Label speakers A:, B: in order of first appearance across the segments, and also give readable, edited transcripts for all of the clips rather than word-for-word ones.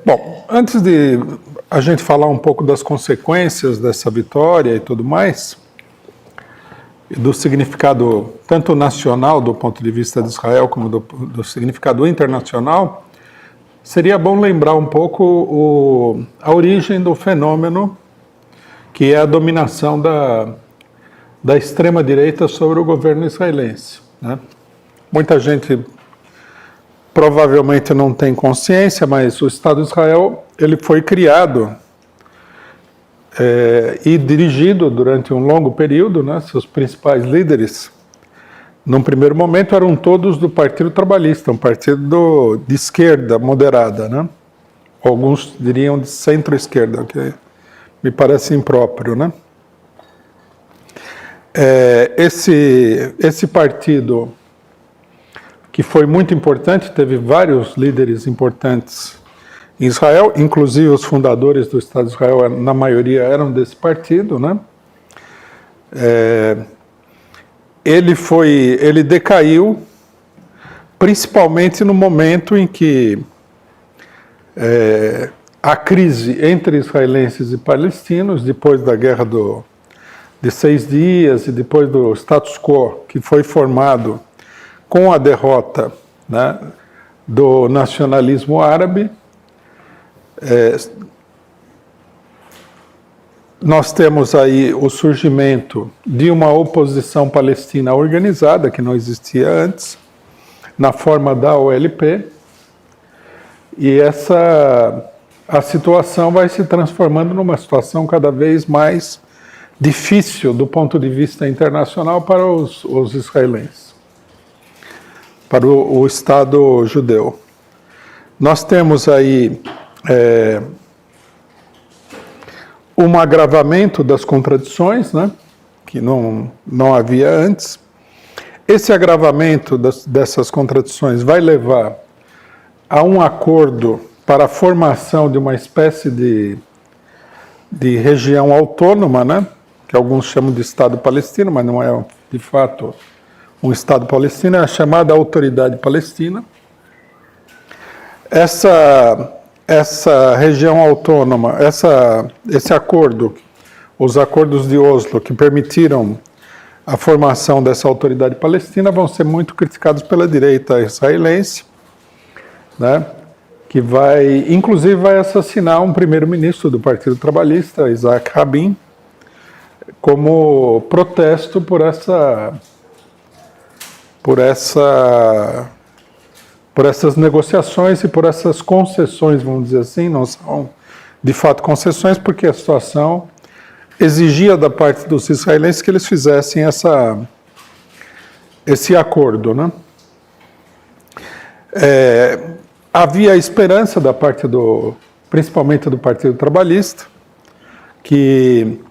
A: Bom, antes de a gente falar um pouco das consequências dessa vitória e tudo mais, e do significado tanto nacional do ponto de vista de Israel como do significado internacional, seria bom lembrar um pouco a origem do fenômeno que é a dominação da extrema-direita sobre o governo israelense, né? Muita gente provavelmente não tem consciência, mas o Estado de Israel ele foi criado e dirigido durante um longo período, né? Seus principais líderes, num primeiro momento, eram todos do Partido Trabalhista, um partido de esquerda moderada, né? Alguns diriam de centro-esquerda, que me parece impróprio, né? Esse partido, que foi muito importante, teve vários líderes importantes em Israel, inclusive os fundadores do Estado de Israel, na maioria eram desse partido, né? Ele decaiu principalmente no momento em que a crise entre israelenses e palestinos, depois da guerra de 6 dias e depois do status quo que foi formado com a derrota, né, do nacionalismo árabe, nós temos aí o surgimento de uma oposição palestina organizada, que não existia antes, na forma da OLP, e a situação vai se transformando numa situação cada vez mais difícil do ponto de vista internacional para os israelenses, para o Estado judeu. Nós temos aí um agravamento das contradições, né, que não havia antes. Esse agravamento dessas contradições vai levar a um acordo para a formação de uma espécie de região autônoma, né, que alguns chamam de Estado palestino, mas não é de fato um Estado palestino, é a chamada Autoridade Palestina. Essa região autônoma, esse acordo, os acordos de Oslo, que permitiram a formação dessa Autoridade Palestina, vão ser muito criticados pela direita israelense, né, que inclusive vai assassinar um primeiro-ministro do Partido Trabalhista, Isaac Rabin, como protesto por essas negociações e por essas concessões, vamos dizer assim. Não são de fato concessões, porque a situação exigia da parte dos israelenses que eles fizessem esse acordo, né? Havia esperança da parte principalmente do Partido Trabalhista, que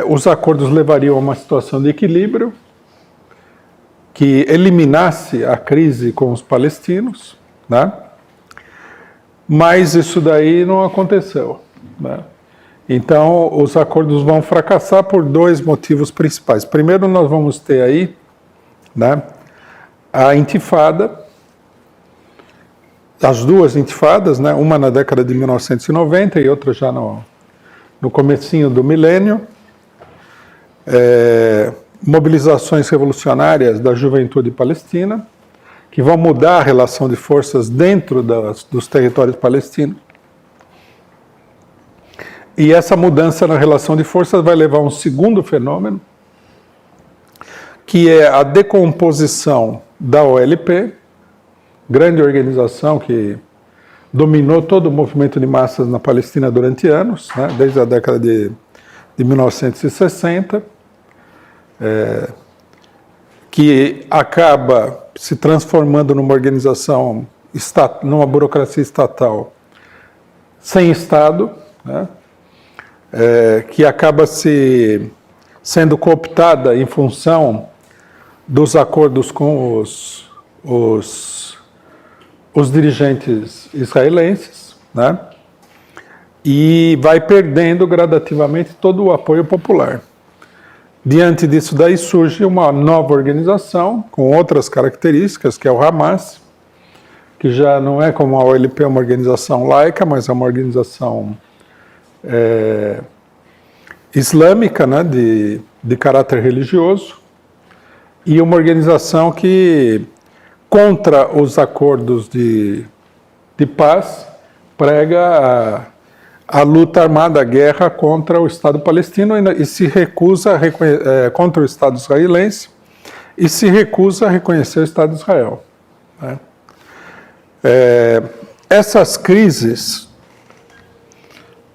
A: os acordos levariam a uma situação de equilíbrio, que eliminasse a crise com os palestinos, né? Mas isso daí não aconteceu, né? Então, os acordos vão fracassar por 2 motivos principais. Primeiro, nós vamos ter aí, né, a intifada, as 2 intifadas, né, uma na década de 1990 e outra já no comecinho do milênio, mobilizações revolucionárias da juventude palestina, que vão mudar a relação de forças dentro dos territórios palestinos. E essa mudança na relação de forças vai levar a um segundo fenômeno, que é a decomposição da OLP, grande organização que dominou todo o movimento de massas na Palestina durante anos, né, desde a década de 1960, que acaba se transformando numa organização, numa burocracia estatal sem Estado, né, que acaba sendo cooptada em função dos acordos com os dirigentes israelenses, né, e vai perdendo gradativamente todo o apoio popular. Diante disso daí surge uma nova organização com outras características, que é o Hamas, que já não é como a OLP, uma organização laica, mas é uma organização islâmica, né, de caráter religioso, e uma organização que, contra os acordos de paz, prega a luta armada, a guerra contra o Estado palestino e se recusa contra o Estado israelense e se recusa a reconhecer o Estado de Israel. Né? Essas crises,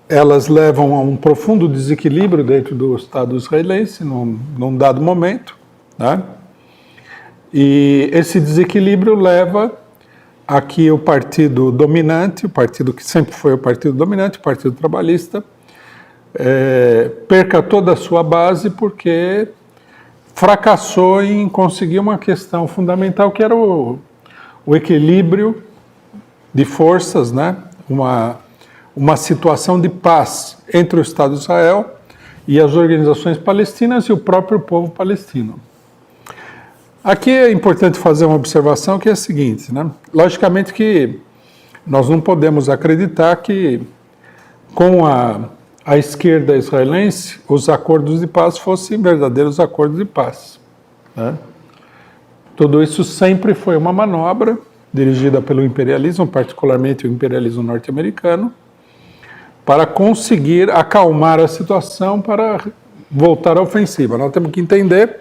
A: elas levam a um profundo desequilíbrio dentro do Estado israelense num dado momento, né? E esse desequilíbrio leva a que o partido dominante, o partido que sempre foi o partido dominante, o Partido Trabalhista, perca toda a sua base porque fracassou em conseguir uma questão fundamental, que era o equilíbrio de forças, né? Uma situação de paz entre o Estado de Israel e as organizações palestinas e o próprio povo palestino. Aqui é importante fazer uma observação que é a seguinte, né? Logicamente que nós não podemos acreditar que com a esquerda israelense os acordos de paz fossem verdadeiros acordos de paz, né? Tudo isso sempre foi uma manobra dirigida pelo imperialismo, particularmente o imperialismo norte-americano, para conseguir acalmar a situação para voltar à ofensiva. Nós temos que entender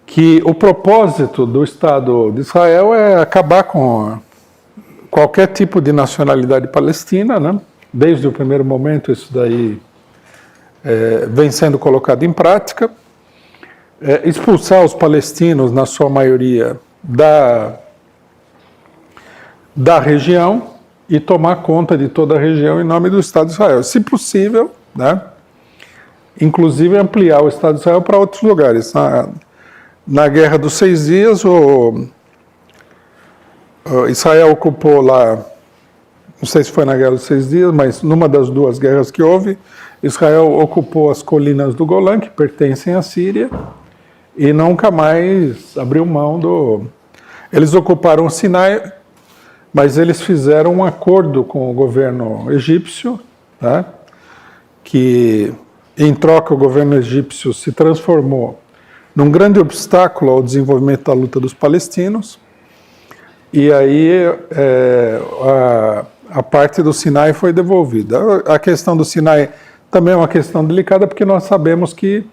A: que o propósito do Estado de Israel é acabar com qualquer tipo de nacionalidade palestina, né? Desde o primeiro momento isso daí vem sendo colocado em prática, expulsar os palestinos, na sua maioria, da região e tomar conta de toda a região em nome do Estado de Israel. Se possível, né? Inclusive ampliar o Estado de Israel para outros lugares. Na Guerra dos 6 Dias, Israel ocupou lá, não sei se foi na Guerra dos 6 Dias, mas numa das duas guerras que houve, Israel ocupou as colinas do Golã, que pertencem à Síria, e nunca mais abriu mão Eles ocuparam o Sinai, mas eles fizeram um acordo com o governo egípcio, né, que, em troca, o governo egípcio se transformou num grande obstáculo ao desenvolvimento da luta dos palestinos, e aí a parte do Sinai foi devolvida. A questão do Sinai também é uma questão delicada, porque nós sabemos que,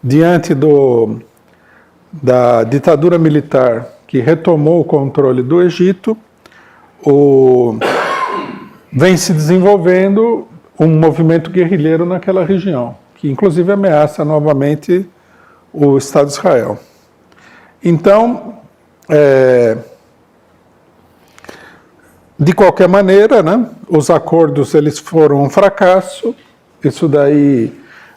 A: diante da ditadura militar que retomou o controle do Egito, vem se desenvolvendo um movimento guerrilheiro naquela região, que inclusive ameaça novamente o Estado de Israel. Então, de qualquer maneira, né, os acordos eles foram um fracasso. Isso daí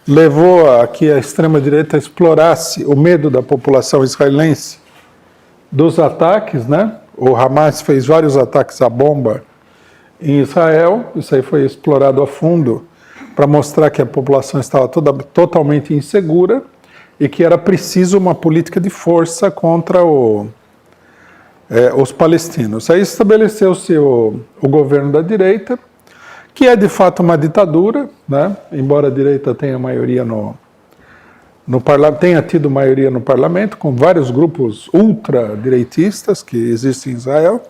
A: levou a que a extrema-direita explorasse o medo da população israelense dos ataques, né? O Hamas fez vários ataques à bomba em Israel. Isso aí foi explorado a fundo para mostrar que a população estava totalmente insegura e que era preciso uma política de força contra os palestinos. Aí estabeleceu-se o governo da direita, que é de fato uma ditadura, né? Embora a direita tenha maioria tenha tido maioria no parlamento, com vários grupos ultradireitistas que existem em Israel,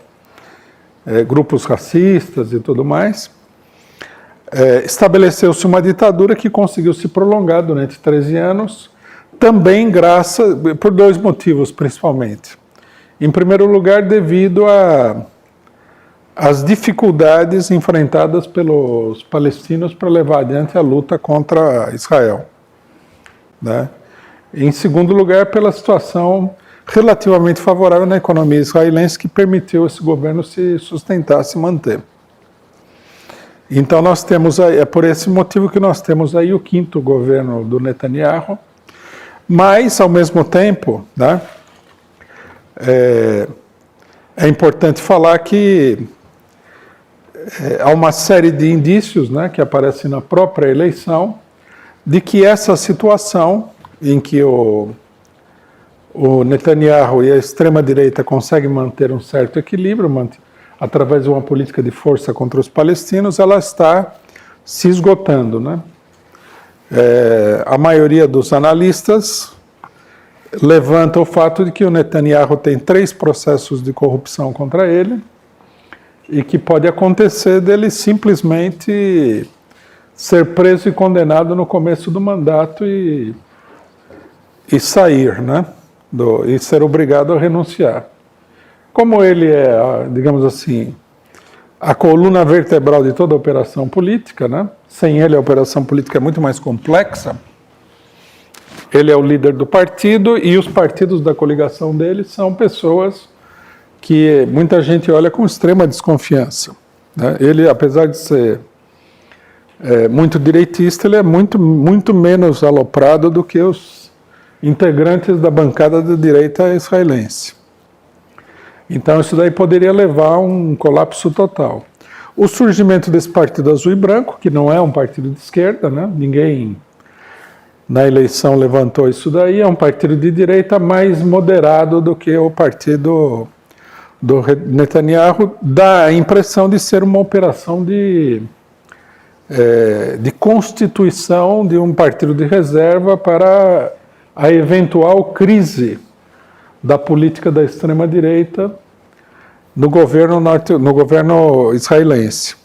A: grupos racistas e tudo mais. Estabeleceu-se uma ditadura que conseguiu se prolongar durante 13 anos, também por dois motivos principalmente. Em primeiro lugar, devido às dificuldades enfrentadas pelos palestinos para levar adiante a luta contra Israel, né? Em segundo lugar, pela situação relativamente favorável na economia israelense, que permitiu esse governo se sustentar, se manter. Então nós temos aí, é por esse motivo que nós temos aí o quinto governo do Netanyahu, mas ao mesmo tempo, né, é importante falar que há uma série de indícios, né, que aparecem na própria eleição, de que essa situação em que o o Netanyahu e a extrema-direita conseguem manter um certo equilíbrio através de uma política de força contra os palestinos, ela está se esgotando, né? A maioria dos analistas levanta o fato de que o Netanyahu tem 3 processos de corrupção contra ele e que pode acontecer dele simplesmente ser preso e condenado no começo do mandato e sair, né? E ser obrigado a renunciar. Como ele é, digamos assim, a coluna vertebral de toda a operação política, né? Sem ele a operação política é muito mais complexa. Ele é o líder do partido e os partidos da coligação dele são pessoas que muita gente olha com extrema desconfiança, né? Ele, apesar de ser muito direitista, ele é muito menos aloprado do que os integrantes da bancada da direita israelense. Então isso daí poderia levar a um colapso total. O surgimento desse Partido Azul e Branco, que não é um partido de esquerda, né? Ninguém na eleição levantou isso daí, é um partido de direita mais moderado do que o partido do Netanyahu, dá a impressão de ser uma operação de constituição de um partido de reserva para a eventual crise da política da extrema-direita no governo israelense.